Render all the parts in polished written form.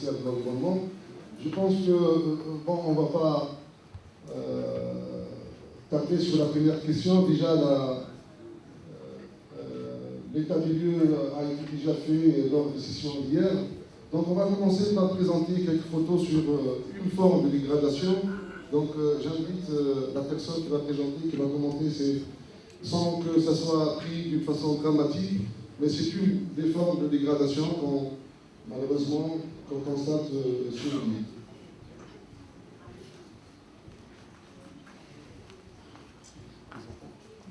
ministère de l'Environnement. Je pense que, bon, on ne va pas taper sur la première question. Déjà, l'état des lieux a été déjà fait lors des sessions d'hier. Donc on va commencer par présenter quelques photos sur une forme de dégradation. Donc j'invite la personne qui va présenter, qui va commenter, sans que ça soit pris d'une façon dramatique, mais c'est une des formes de dégradation malheureusement qu'on constate sur l'île.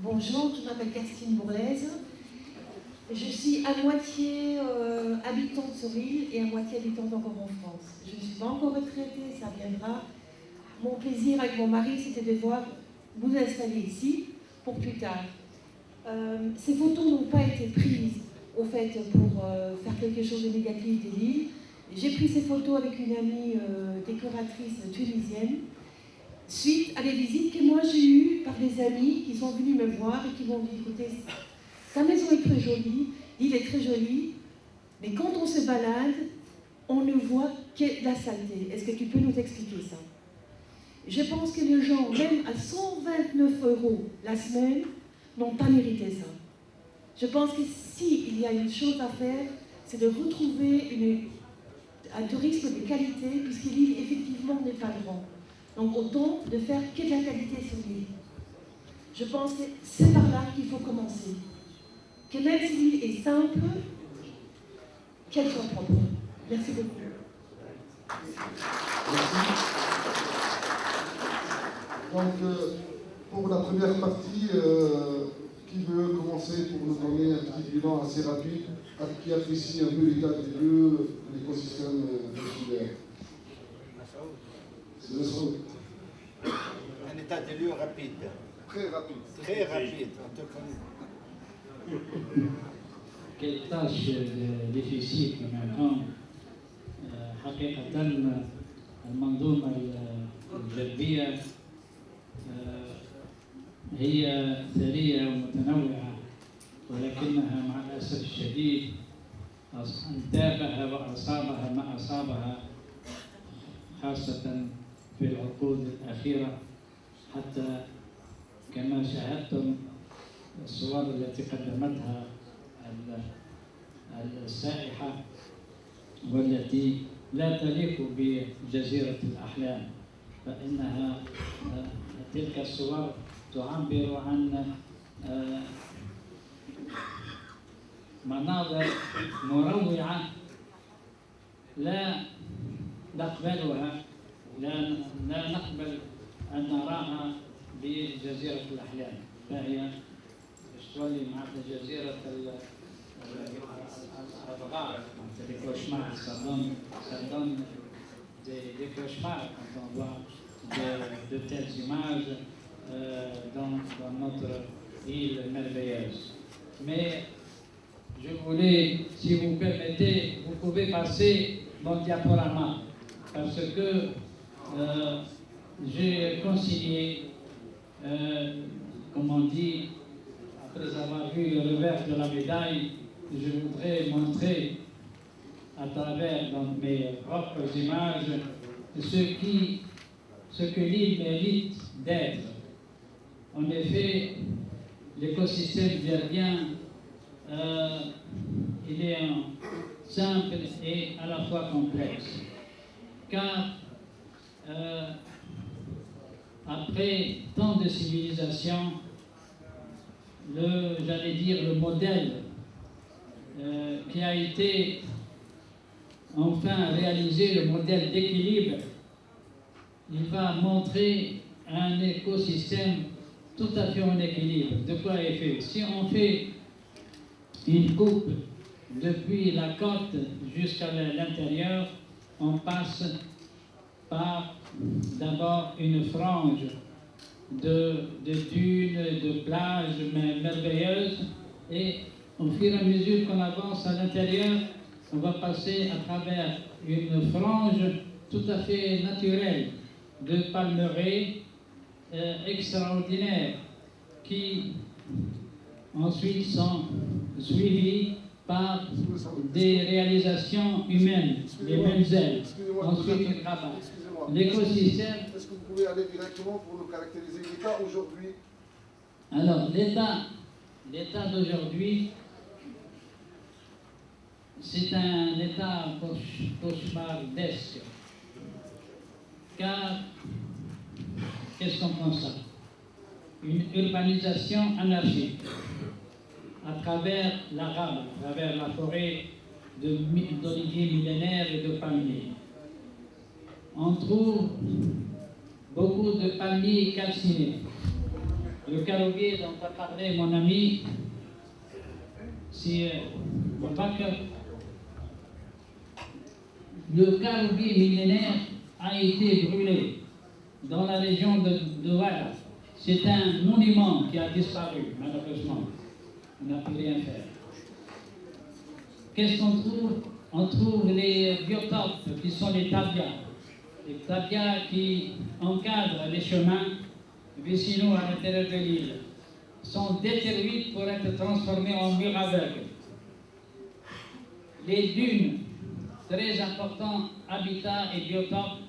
Bonjour, je m'appelle Christine Bourlaise. Je suis à moitié habitante sur l'île et à moitié habitante encore en France. Je ne suis pas encore retraitée, ça viendra. Mon plaisir avec mon mari, c'était de voir nous installer ici pour plus tard. Ces photos n'ont pas été prises au fait pour faire quelque chose de négatif de l'île. J'ai pris ces photos avec une amie décoratrice tunisienne suite à des visites que moi j'ai eues par des amis qui sont venus me voir et qui m'ont dit, écoutez, ta maison est très jolie, l'île est très jolie, mais quand on se balade, on ne voit que la saleté. Est-ce que tu peux nous expliquer ça? Je pense que les gens, même à 129 € la semaine, n'ont pas mérité ça. Je pense que s'il y a une chose à faire, c'est de retrouver un tourisme de qualité, puisque l'île, effectivement, n'est pas grande. Donc autant de faire que de la qualité sur l'île. Je pense que c'est par là qu'il faut commencer. Que même si l'île est simple, qu'elle soit propre. Merci beaucoup. Merci. Donc, pour la première partie, qui veut commencer pour nous donner un petit bilan assez rapide, qui apprécie un peu l'état des lieux de l'écosystème insulaire? C'est le son. Un état des lieux rapide. Très rapide. Très rapide. Quelle tâche difficile maintenant. حقيقة المنظومة الجلبية هي ثرية ومتنوعة، ولكنها مع الأسف الشديد انتابها وأصابها ما أصابها خاصة في العقود الأخيرة، حتى كما شاهدتم الصور التي قدمتها السائحة والتي لا تليق بجزيرة الأحلام، فإنها تلك الصور تعبر عن مناظر مروعة لا نقبلها، لا نقبل أن نراها بجزيرة الأحلام، فهي تولي مع جزيرة الأضغاث، des cauchemars, ça donne des cauchemars quand on voit de telles images dans notre île merveilleuse. Mais je voulais, si vous permettez, vous pouvez passer mon diaporama, parce que j'ai concilié, comme on dit, après avoir vu le revers de la médaille, je voudrais montrer à travers mes propres images ce que l'île mérite d'être. En effet, l'écosystème verbien, il est simple et à la fois complexe. Car après tant de civilisations, j'allais dire le modèle qui a été enfin réalisé, le modèle d'équilibre, il va montrer un écosystème tout à fait en équilibre. De quoi est fait? Si on fait une coupe depuis la côte jusqu'à l'intérieur, on passe par d'abord une frange de dunes, de plages merveilleuses, et au fur et à mesure qu'on avance à l'intérieur, on va passer à travers une frange tout à fait naturelle de palmeraies extraordinaires qui ensuite sont suivis par des réalisations humaines, les menuiseries, Excusez-moi, ensuite le grabat. excusez-moi. L'écosystème, Est-ce que vous pouvez aller directement pour nous caractériser l'état aujourd'hui? alors l'état d'aujourd'hui, c'est un état cauchemardesque. Car, qu'est-ce qu'on constate? Une urbanisation anarchique à travers la rame, à travers la forêt d'oliviers millénaires et de palmiers. On trouve beaucoup de palmiers calcinés. Le caroubier dont a parlé mon ami, c'est le caroubier millénaire a été brûlé dans la région de Ouara. C'est un monument qui a disparu, malheureusement. On n'a pu rien faire. Qu'est-ce qu'on trouve? On trouve les biotopes qui sont les tabias. Les tabias qui encadrent les chemins vicinaux à l'intérieur de l'île sont détruits pour être transformés en murs aveugles. Les dunes, très importants habitats et biotopes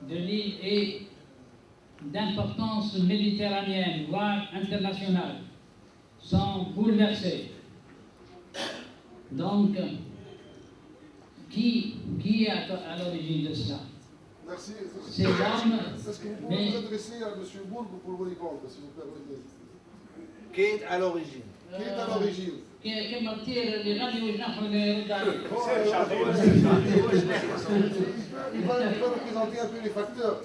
de l'île et d'importance méditerranéenne, voire internationale, sont bouleversés. Donc, qui est à l'origine de cela? Merci. C'est l'homme, Est-ce que vous pouvez mais vous adresser à M. Bourg pour vous répondre, si vous permettez? Qui est à l'origine? Qui est à l'origine? كما كثير اللي غادي ونحن نرد عليه. Il va représenter un peu les facteurs.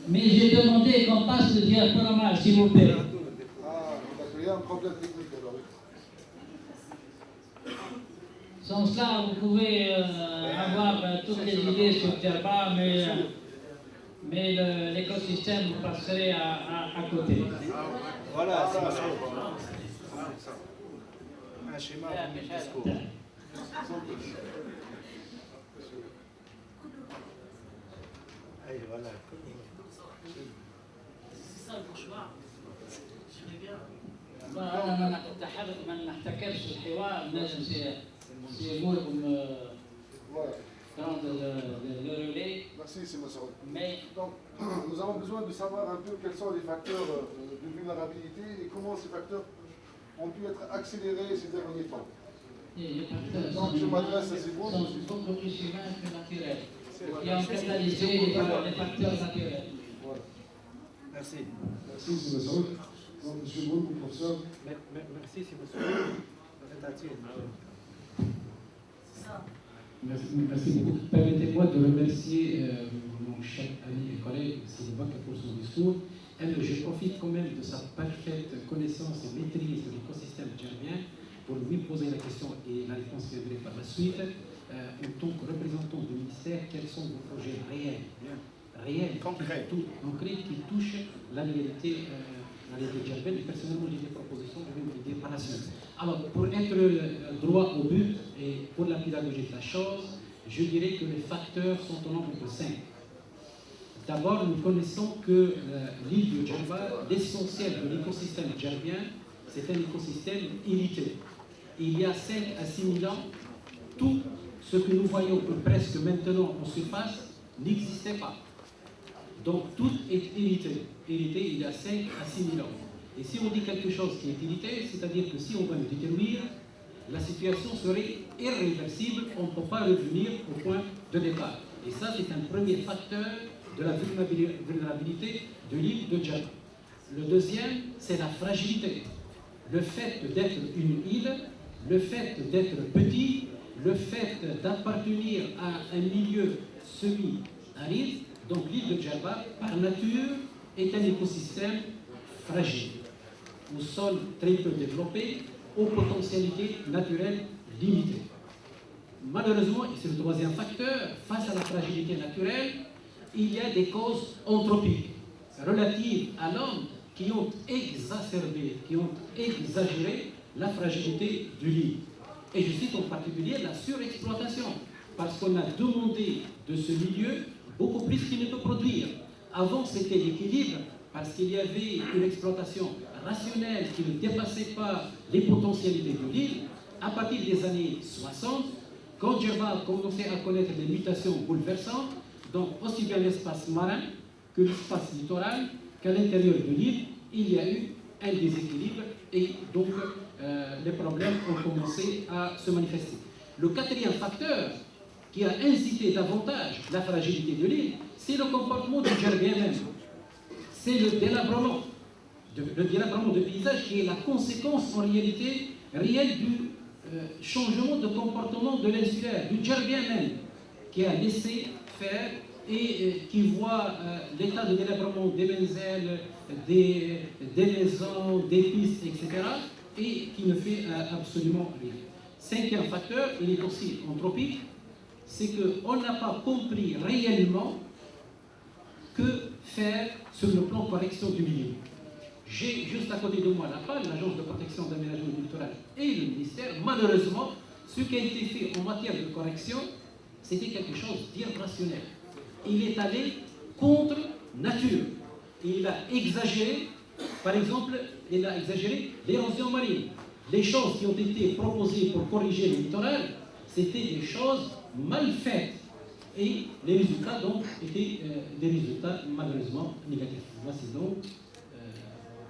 Mais j'ai demandé qu'on passe le diaporama, s'il vous plaît. Ah, d'accord, il y a un problème technique alors. Sans cela, vous pouvez avoir toutes les idées sur Djerba, mais l'écosystème, vous passerez à côté. Voilà, c'est ça. Un schéma de discours. Allez, voilà. C'est ça le cauchemar. Je vais bien. أنا نحتحرك ما نحتكرش الحوار لازم سيقول Voilà. prendre le relais, Merci, c'est ma soeur. mais Donc, nous avons besoin de savoir un peu quels sont les facteurs de vulnérabilité et comment ces facteurs ont pu être accélérés ces derniers temps. les facteurs Donc, je m'adresse à ces groupes. sont beaucoup plus humains que naturels, qui ont catalysé les facteurs naturels. Voilà. Merci. Merci, c'est ma soeur. Donc, M. Bourg, professeur. Merci, c'est monsieur. Merci beaucoup. Permettez-moi de remercier mon cher ami et collègue Sidi Bakr pour son discours. Je profite quand même de sa parfaite connaissance et maîtrise de l'écosystème djerbien pour lui poser la question et la réponse viendrait par la suite. En tant que représentant du ministère, quels sont vos projets réels, Concrets, qui touchent la réalité djerbienne? Et personnellement, j'ai des propositions, je vais vous dire par la suite. Alors, pour être droit au but et pour la pédagogie de la chose, je dirais que les facteurs sont au nombre de 5. D'abord, nous connaissons que l'île de Djerba, l'essentiel de l'écosystème djerbien, c'est un écosystème irrité. Il y a 5 à 6 000 ans, tout ce que nous voyons presque maintenant en surface n'existait pas. Donc tout est irrité. Irrité il y a 5 à 6 000 ans. Et si on dit quelque chose qui est irrité, c'est-à-dire que si on va le détruire, la situation serait irréversible, on ne peut pas revenir au point de départ. Et ça, c'est un premier facteur de la vulnérabilité de l'île de Djerba. Le deuxième, c'est la fragilité. Le fait d'être une île, le fait d'être petit, le fait d'appartenir à un milieu semi-aride. Donc l'île de Djerba, par nature, est un écosystème fragile, au sol très peu développé, aux potentialités naturelles limitées. Malheureusement, et c'est le troisième facteur, face à la fragilité naturelle, il y a des causes anthropiques relatives à l'homme qui ont exacerbé, qui ont exagéré la fragilité de l'île. Et je cite en particulier la surexploitation, parce qu'on a demandé de ce milieu beaucoup plus qu'il ne peut produire. Avant, c'était l'équilibre, parce qu'il y avait une exploitation rationnelle qui ne dépassait pas les potentialités de l'île. à partir des années 60, quand Djerba a commencé à connaître des mutations bouleversantes, donc aussi bien l'espace marin que l'espace littoral, qu'à l'intérieur de l'île, il y a eu un déséquilibre et donc les problèmes ont commencé à se manifester. Le quatrième facteur qui a incité davantage la fragilité de l'île, c'est le comportement du Djerbien même. C'est le délabrement de paysage qui est la conséquence en réalité réelle du changement de comportement de l'insulaire, du Djerbien même, qui a laissé faire et qui voit l'état de délabrement des benzèles, des maisons, des pistes, etc., et qui ne fait absolument rien. Cinquième facteur, il est aussi anthropique, c'est qu'on n'a pas compris réellement que faire sur le plan de correction du milieu. J'ai juste à côté de moi la PAL, l'Agence de protection d'aménagement du littoral, et le ministère. Malheureusement, ce qui a été fait en matière de correction, c'était quelque chose d'irrationnel. Il est allé contre nature. Il a exagéré, par exemple, il a exagéré l'érosion marine. Les choses qui ont été proposées pour corriger le littoral, c'était des choses mal faites. Et les résultats, donc, étaient des résultats malheureusement négatifs. Voici donc,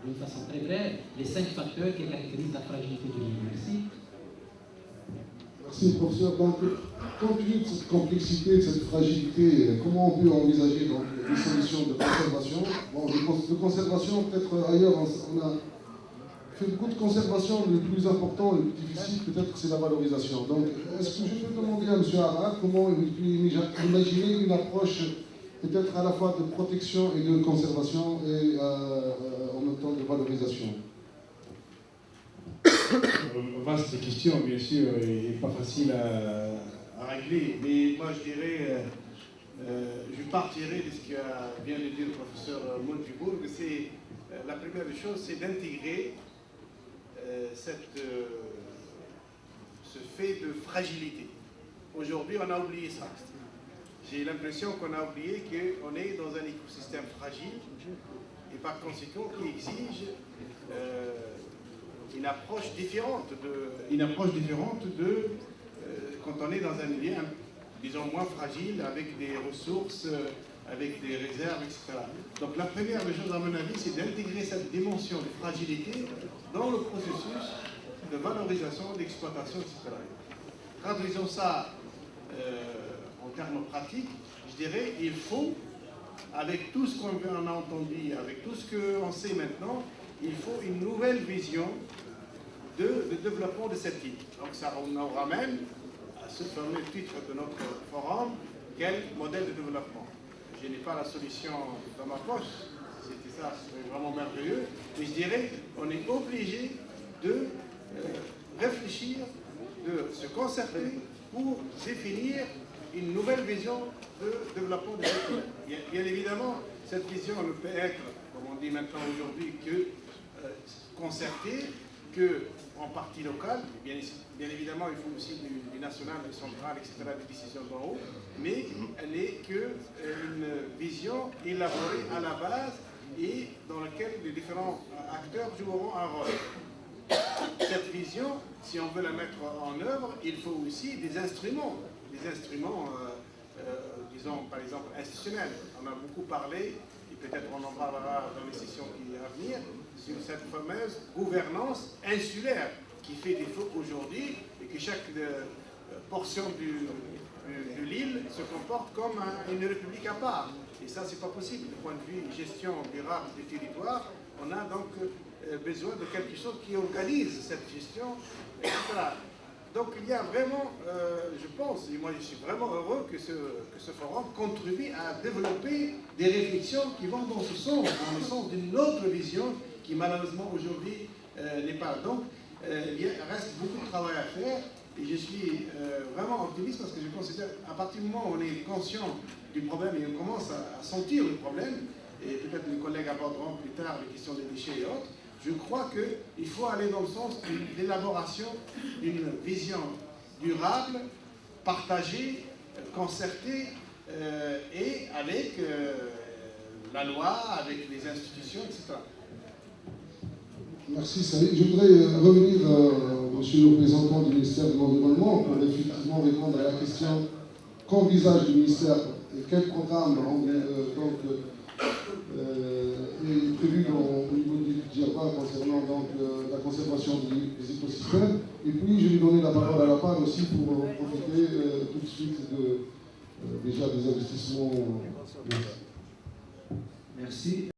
d'une façon très brève, les 5 facteurs qui caractérisent la fragilité de l'île. Merci. Merci, professeur. Donc, compte tenu de cette complexité, de cette fragilité, comment on peut envisager donc, des solutions de conservation? Bon, de conservation, peut-être ailleurs, on a fait beaucoup de conservation. Le plus important, le plus difficile, peut-être, c'est la valorisation. Donc, est-ce que je peux demander à M. Arad comment il peut imaginer une approche peut-être à la fois de protection et de conservation et en même temps de valorisation? Vaste question, bien sûr, et pas facile à régler. Mais moi, je dirais, je partirai de ce que vient de dire le professeur Montebourg. C'est la première chose, c'est d'intégrer ce fait de fragilité. Aujourd'hui, on a oublié ça. J'ai l'impression qu'on a oublié qu'on est dans un écosystème fragile et par conséquent qui exige une approche différente de quand on est dans un milieu, disons, moins fragile, avec des ressources, avec des réserves, etc. Donc la première des choses, à mon avis, c'est d'intégrer cette dimension de fragilité dans le processus de valorisation, d'exploitation, etc. Traduisons ça en termes pratiques, je dirais, il faut, avec tout ce qu'on a entendu, avec tout ce qu'on sait maintenant, il faut une nouvelle vision de développement de cette île. Donc ça nous ramène à ce fameux titre de notre forum, quel modèle de développement? Je n'ai pas la solution dans ma poche, c'était ça, c'est vraiment merveilleux, mais je dirais on est obligé de réfléchir, de se concerter pour définir une nouvelle vision de développement de cette île. Bien évidemment, cette vision ne peut être, comme on dit maintenant aujourd'hui, que concertée, qu'en partie locale. Bien évidemment, il faut aussi du national, du central, etc., des décisions d'en haut, mais elle n'est qu'une vision élaborée à la base et dans laquelle les différents acteurs joueront un rôle. Cette vision, si on veut la mettre en œuvre, il faut aussi des instruments, disons par exemple institutionnels. On a beaucoup parlé, et peut-être on en parlera dans les sessions à venir, sur cette fameuse gouvernance insulaire qui fait défaut aujourd'hui et que chaque portion de l'île se comporte comme une république à part. Et ça, c'est pas possible. Du point de vue gestion durable du territoire, on a donc besoin de quelque chose qui organise cette gestion, etc. Donc il y a vraiment, je pense, et moi je suis vraiment heureux que ce forum contribue à développer des réflexions qui vont dans ce sens, dans le sens d'une autre vision qui malheureusement aujourd'hui n'est pas. Donc il reste beaucoup de travail à faire et je suis vraiment optimiste parce que je considère qu'à partir du moment où on est conscient du problème et on commence à sentir le problème, et peut-être les collègues aborderont plus tard les questions des déchets et autres, je crois qu'il faut aller dans le sens de l'élaboration d'une vision durable, partagée, concertée, et avec la loi, avec les institutions, etc. Merci Saïd. Je voudrais revenir monsieur le représentant du ministère de l'Environnement pour effectivement répondre à la question qu'envisage le ministère et quel programme est prévu au niveau du GIRPA concernant la conservation des écosystèmes. Et puis je vais donner la parole à la part aussi pour profiter tout de suite déjà des investissements. Merci.